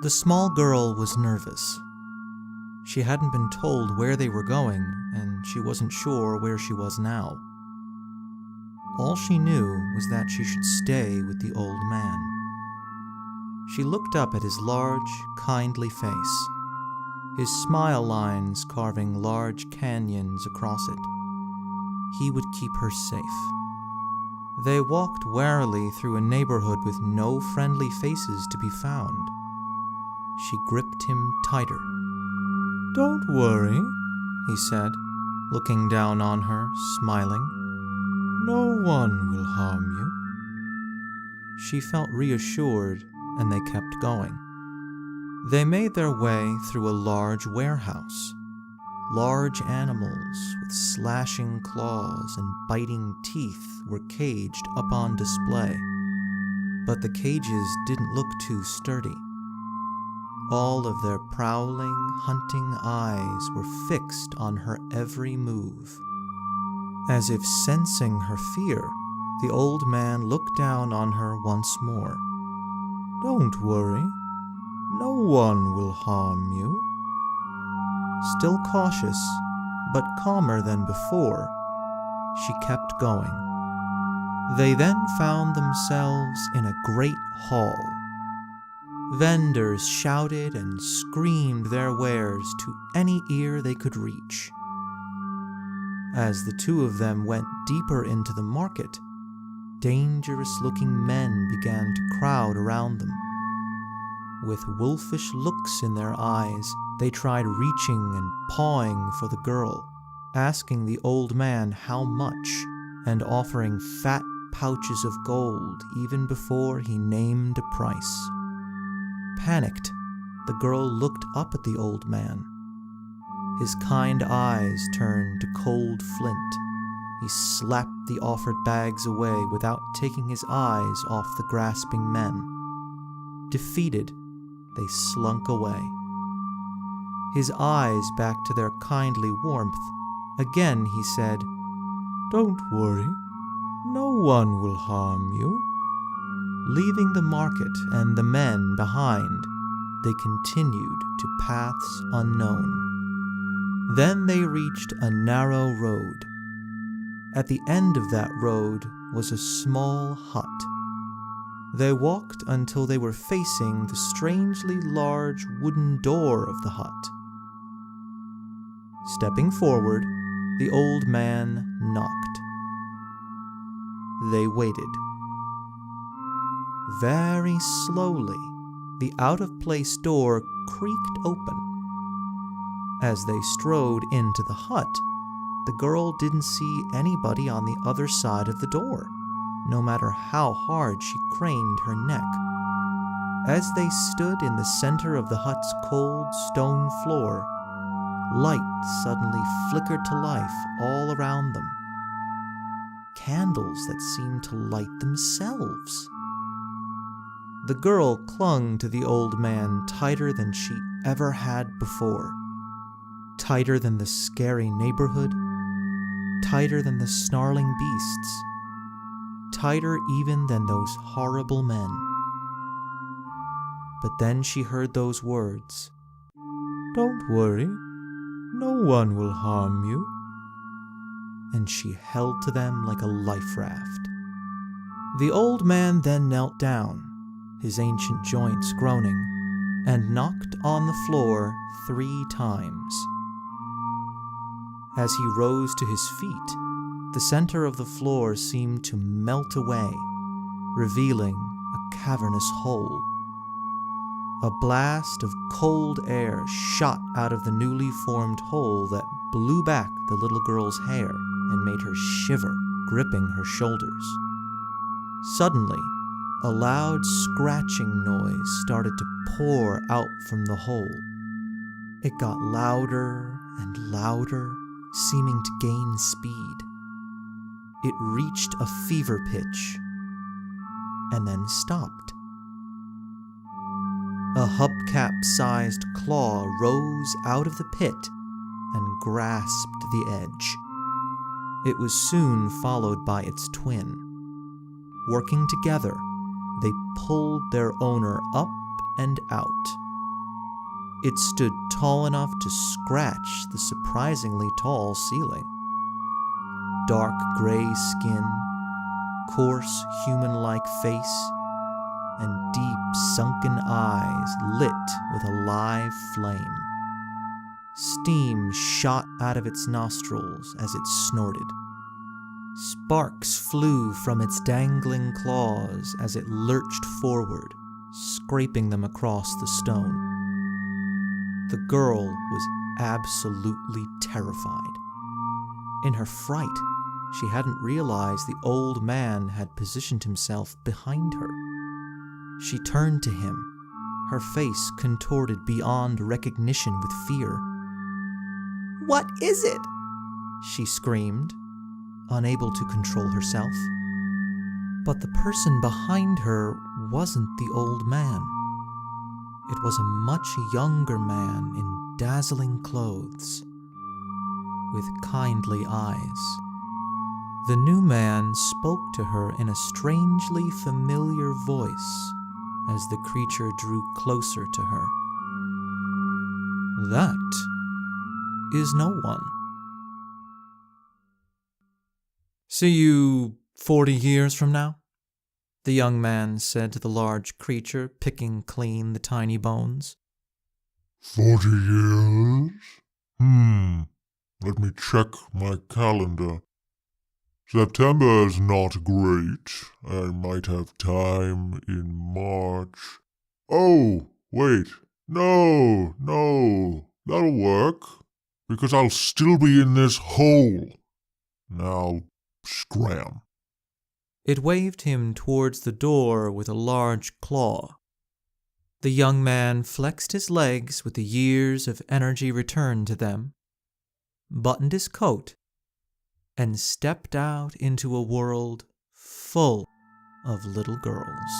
The small girl was nervous. She hadn't been told where they were going, and she wasn't sure where she was now. All she knew was that she should stay with the old man. She looked up at his large, kindly face, his smile lines carving large canyons across it. He would keep her safe. They walked warily through a neighborhood with no friendly faces to be found. She gripped him tighter. "Don't worry," he said, looking down on her, smiling. "No one will harm you." She felt reassured, and they kept going. They made their way through a large warehouse. Large animals with slashing claws and biting teeth were caged up on display, but the cages didn't look too sturdy. All of their prowling, hunting eyes were fixed on her every move. As if sensing her fear, the old man looked down on her once more. "Don't worry. No one will harm you." Still cautious, but calmer than before, she kept going. They then found themselves in a great hall. Vendors shouted and screamed their wares to any ear they could reach. As the two of them went deeper into the market, dangerous-looking men began to crowd around them. With wolfish looks in their eyes, they tried reaching and pawing for the girl, asking the old man how much, and offering fat pouches of gold even before he named a price. Panicked, the girl looked up at the old man. His kind eyes turned to cold flint. He slapped the offered bags away without taking his eyes off the grasping men. Defeated, they slunk away. His eyes back to their kindly warmth. Again he said, "Don't worry. No one will harm you." Leaving the market and the men behind, they continued to paths unknown. Then they reached a narrow road. At the end of that road was a small hut. They walked until they were facing the strangely large wooden door of the hut. Stepping forward, the old man knocked. They waited. Very slowly, the out-of-place door creaked open. As they strode into the hut, the girl didn't see anybody on the other side of the door, no matter how hard she craned her neck. As they stood in the center of the hut's cold stone floor, light suddenly flickered to life all around them. Candles that seemed to light themselves. The girl clung to the old man tighter than she ever had before. Tighter than the scary neighborhood. Tighter than the snarling beasts. Tighter even than those horrible men. But then she heard those words. "Don't worry. No one will harm you." And she held to them like a life raft. The old man then knelt down, his ancient joints groaning, and knocked on the floor 3 times. As he rose to his feet, the center of the floor seemed to melt away, revealing a cavernous hole. A blast of cold air shot out of the newly formed hole that blew back the little girl's hair and made her shiver, gripping her shoulders. Suddenly, a loud scratching noise started to pour out from the hole. It got louder and louder, seeming to gain speed. It reached a fever pitch, and then stopped. A hubcap-sized claw rose out of the pit and grasped the edge. It was soon followed by its twin. Working together, they pulled their owner up and out. It stood tall enough to scratch the surprisingly tall ceiling. Dark gray skin, coarse human-like face, and deep sunken eyes lit with a live flame. Steam shot out of its nostrils as it snorted. Sparks flew from its dangling claws as it lurched forward, scraping them across the stone. The girl was absolutely terrified. In her fright, she hadn't realized the old man had positioned himself behind her. She turned to him, her face contorted beyond recognition with fear. "What is it?" she screamed, unable to control herself. But the person behind her wasn't the old man. It was a much younger man in dazzling clothes, with kindly eyes. The new man spoke to her in a strangely familiar voice as the creature drew closer to her. "That is no one." "See you 40 years from now?" the young man said to the large creature, picking clean the tiny bones. 40 years? Let me check my calendar. September's not great. I might have time in March. Oh, wait. No, that'll work. Because I'll still be in this hole. Now, scram. It waved him towards the door with a large claw. The young man flexed his legs with the years of energy returned to them, buttoned his coat, and stepped out into a world full of little girls.